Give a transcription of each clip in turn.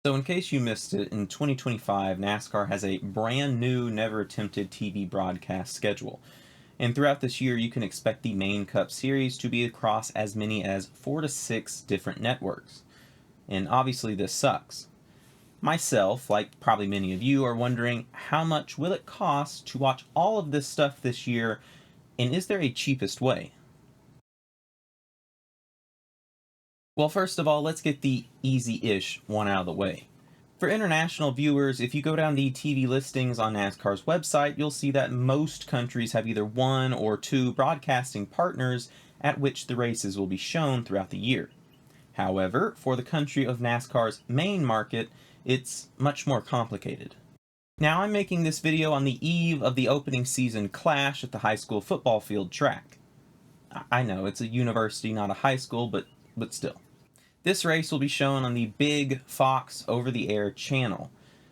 So in case you missed it, in 2025, NASCAR has a brand new, never attempted TV broadcast schedule. And throughout this year, you can expect the main Cup Series to be across as many as 4 to 6 different networks. And obviously this sucks. Myself, like probably many of you, are wondering how much will it cost to watch all of this stuff this year, and is there a cheapest way? Well, first of all, let's get the easy-ish one out of the way. For international viewers, if you go down the TV listings on NASCAR's website, you'll see that most countries have either one or two broadcasting partners at which the races will be shown throughout the year. However, for the country of NASCAR's main market, it's much more complicated. Now, I'm making this video on the eve of the opening season clash at the high school football field track. I know, it's a university, not a high school, but still. This race will be shown on the big Fox over-the-air channel,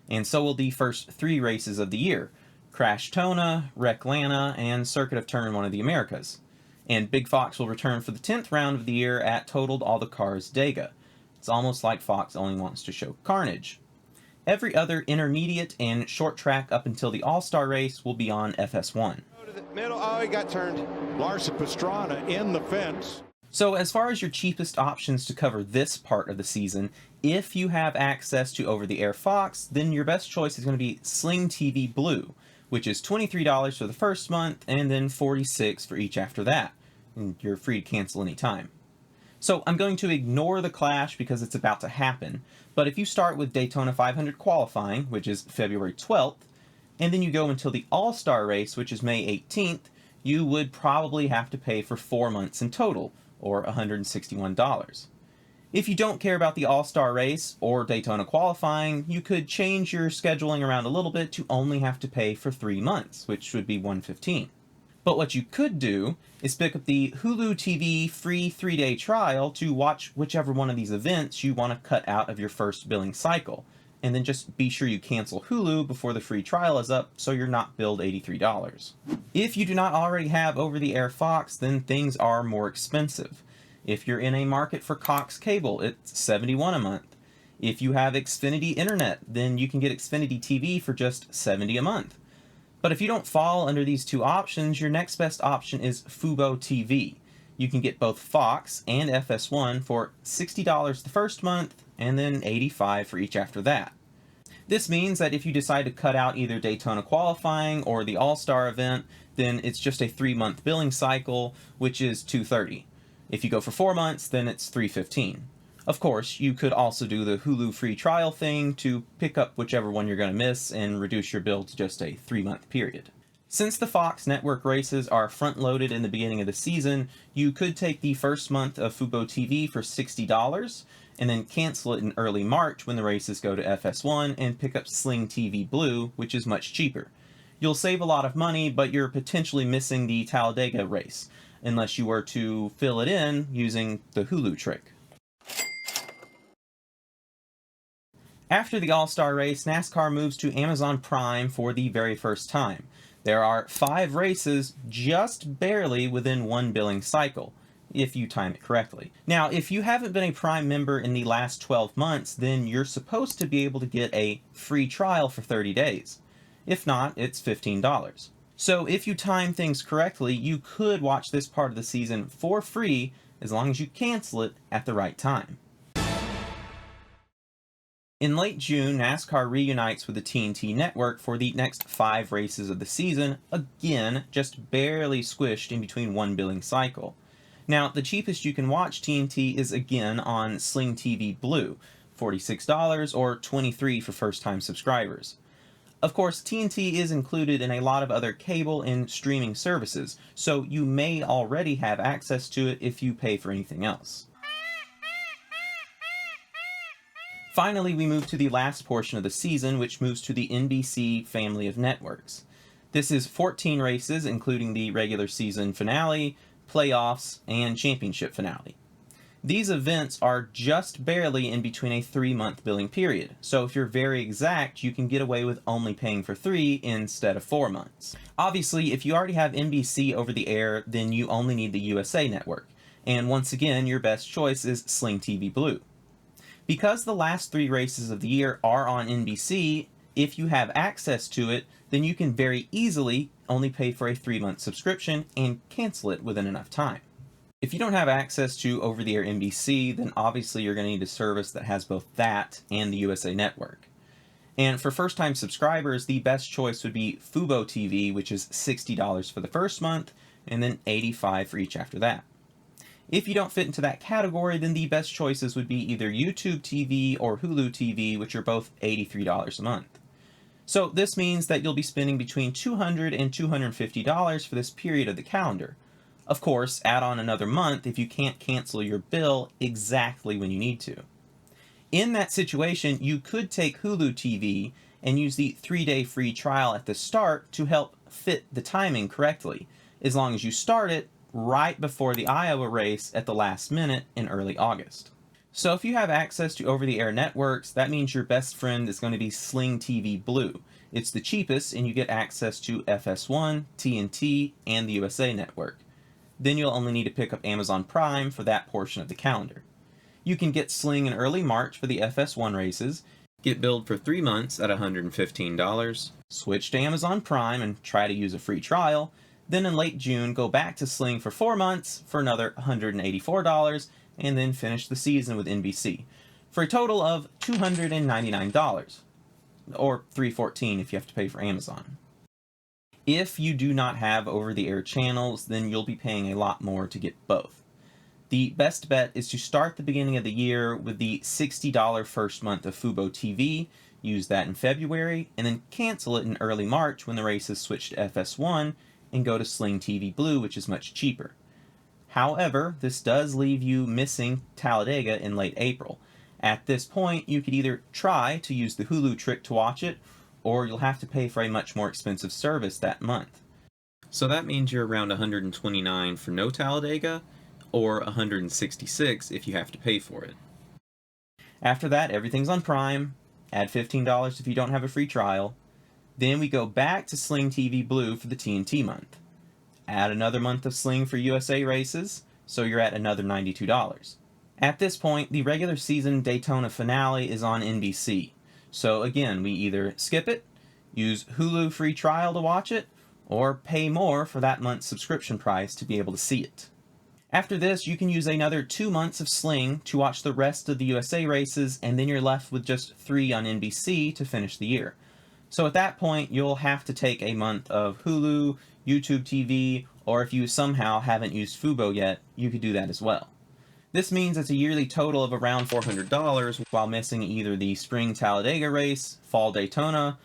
and so will the first 3 races of the year: Crashtona, Wrecklanta, and Circuit of Turn 1 of the Americas. And Big Fox will return for the 10th round of the year at Totaled All the Cars Dega. It's almost like Fox only wants to show carnage. Every other intermediate and short track up until the All-Star race will be on FS1. To the middle. Oh, he got turned. Larson Pastrana in the fence. So as far as your cheapest options to cover this part of the season, if you have access to over-the-air Fox, then your best choice is going to be Sling TV Blue, which is $23 for the first month and then $46 for each after that. And you're free to cancel anytime. So I'm going to ignore the clash because it's about to happen, but if you start with Daytona 500 qualifying, which is February 12th, and then you go until the All-Star race, which is May 18th, you would probably have to pay for 4 months in total, or $161. If you don't care about the All-Star race or Daytona qualifying, you could change your scheduling around a little bit to only have to pay for 3 months, which would be $115. But what you could do is pick up the Hulu TV free 3-day trial to watch whichever one of these events you want to cut out of your first billing cycle, and then just be sure you cancel Hulu before the free trial is up so you're not billed $83. If you do not already have over-the-air Fox, then things are more expensive. If you're in a market for Cox Cable, it's $71 a month. If you have Xfinity Internet, then you can get Xfinity TV for just $70 a month. But if you don't fall under these two options, your next best option is Fubo TV. You can get both Fox and FS1 for $60 the first month, and then $85 for each after that. This means that if you decide to cut out either Daytona qualifying or the All-Star event, then it's just a 3-month billing cycle, which is $230. If you go for 4 months, then it's $315. Of course, you could also do the Hulu free trial thing to pick up whichever one you're going to miss and reduce your bill to just a 3-month period. Since the Fox network races are front-loaded in the beginning of the season, you could take the first month of Fubo TV for $60 and then cancel it in early March when the races go to FS1 and pick up Sling TV Blue, which is much cheaper. You'll save a lot of money, but you're potentially missing the Talladega race, unless you were to fill it in using the Hulu trick. After the All-Star race, NASCAR moves to Amazon Prime for the very first time. There are 5 races just barely within one billing cycle, if you time it correctly. Now, if you haven't been a Prime member in the last 12 months, then you're supposed to be able to get a free trial for 30 days. If not, it's $15. So if you time things correctly, you could watch this part of the season for free as long as you cancel it at the right time. In late June, NASCAR reunites with the TNT network for the next 5 races of the season, again, just barely squished in between one billing cycle. Now, the cheapest you can watch TNT is again on Sling TV Blue, $46 or $23 for first-time subscribers. Of course, TNT is included in a lot of other cable and streaming services, so you may already have access to it if you pay for anything else. Finally, we move to the last portion of the season, which moves to the NBC family of networks. This is 14 races, including the regular season finale, playoffs, and championship finale. These events are just barely in between a 3-month billing period, so if you're very exact, you can get away with only paying for 3 instead of 4 months. Obviously, if you already have NBC over the air, then you only need the USA network, and once again, your best choice is Sling TV Blue. Because the last 3 races of the year are on NBC, if you have access to it, then you can very easily only pay for a 3-month subscription and cancel it within enough time. If you don't have access to over-the-air NBC, then obviously you're going to need a service that has both that and the USA Network. And for first-time subscribers, the best choice would be Fubo TV, which is $60 for the first month, and then $85 for each after that. If you don't fit into that category, then the best choices would be either YouTube TV or Hulu TV, which are both $83 a month. So this means that you'll be spending between $200 and $250 for this period of the calendar. Of course, add on another month if you can't cancel your bill exactly when you need to. In that situation, you could take Hulu TV and use the 3-day free trial at the start to help fit the timing correctly, as long as you start it right before the Iowa race at the last minute in early August. So if you have access to over-the-air networks, that means your best friend is going to be Sling TV Blue. It's the cheapest, and you get access to FS1, TNT, and the USA Network. Then you'll only need to pick up Amazon Prime for that portion of the calendar. You can get Sling in early March for the FS1 races, get billed for 3 months at $115, switch to Amazon Prime and try to use a free trial, then in late June go back to Sling for 4 months for another $184, and then finish the season with NBC, for a total of $299, or $314 if you have to pay for Amazon. If you do not have over-the-air channels, then you'll be paying a lot more to get both. The best bet is to start the beginning of the year with the $60 first month of Fubo TV, use that in February, and then cancel it in early March when the races switch to FS1 and go to Sling TV Blue, which is much cheaper. However, this does leave you missing Talladega in late April. At this point, you could either try to use the Hulu trick to watch it, or you'll have to pay for a much more expensive service that month. So that means you're around $129 for no Talladega, or $166 if you have to pay for it. After that, everything's on Prime. Add $15 if you don't have a free trial. Then we go back to Sling TV Blue for the TNT month. Add another month of Sling for USA races, so you're at another $92. At this point, the regular season Daytona finale is on NBC. So again, we either skip it, use Hulu free trial to watch it, or pay more for that month's subscription price to be able to see it. After this, you can use another 2 months of Sling to watch the rest of the USA races, and then you're left with just 3 on NBC to finish the year. So at that point, you'll have to take a month of Hulu, YouTube TV, or if you somehow haven't used Fubo yet, you could do that as well. This means it's a yearly total of around $400 while missing either the spring Talladega race, fall Daytona,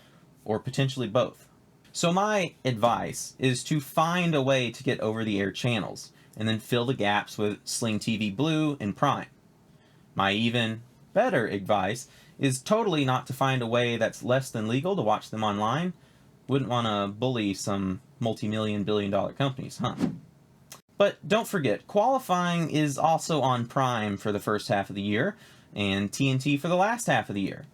or potentially both. So my advice is to find a way to get over-the-air channels, and then fill the gaps with Sling TV Blue and Prime. My even better advice is totally not to find a way that's less than legal to watch them online. Wouldn't want to bully some multi-million, billion-dollar companies, huh? But don't forget, qualifying is also on Prime for the first half of the year, and TNT for the last half of the year.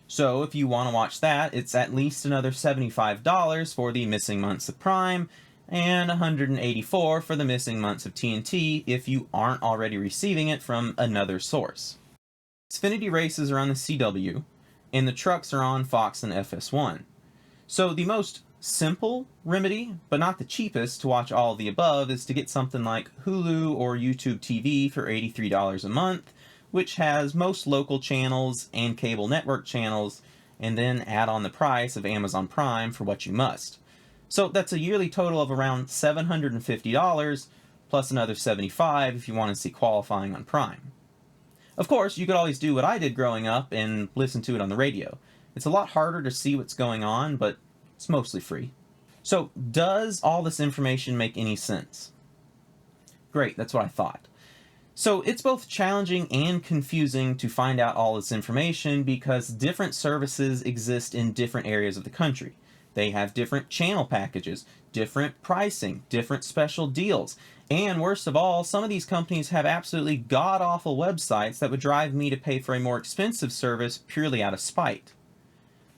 So if you want to watch that, it's at least another $75 for the missing months of Prime, and $184 for the missing months of TNT if you aren't already receiving it from another source. Xfinity races are on the CW, and the trucks are on Fox and FS1. So the most simple remedy, but not the cheapest, to watch all of the above is to get something like Hulu or YouTube TV for $83 a month, which has most local channels and cable network channels, and then add on the price of Amazon Prime for what you must. So that's a yearly total of around $750, plus another $75 if you want to see qualifying on Prime. Of course, you could always do what I did growing up and listen to it on the radio. It's a lot harder to see what's going on, but it's mostly free. So, does all this information make any sense? Great, that's what I thought. So, it's both challenging and confusing to find out all this information because different services exist in different areas of the country. They have different channel packages, different pricing, different special deals, and worst of all, some of these companies have absolutely god-awful websites that would drive me to pay for a more expensive service purely out of spite.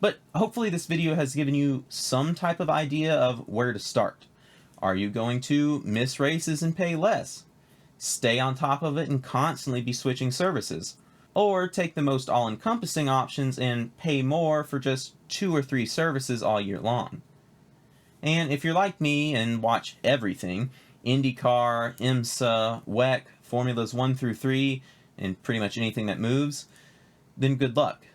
But hopefully this video has given you some type of idea of where to start. Are you going to miss races and pay less? Stay on top of it and constantly be switching services? or take the most all-encompassing options and pay more for just 2 or 3 services all year long. And if you're like me and watch everything, IndyCar, IMSA, WEC, Formulas 1 through 3, and pretty much anything that moves, then good luck.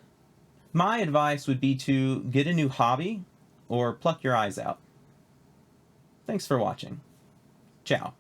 My advice would be to get a new hobby or pluck your eyes out. Thanks for watching. Ciao.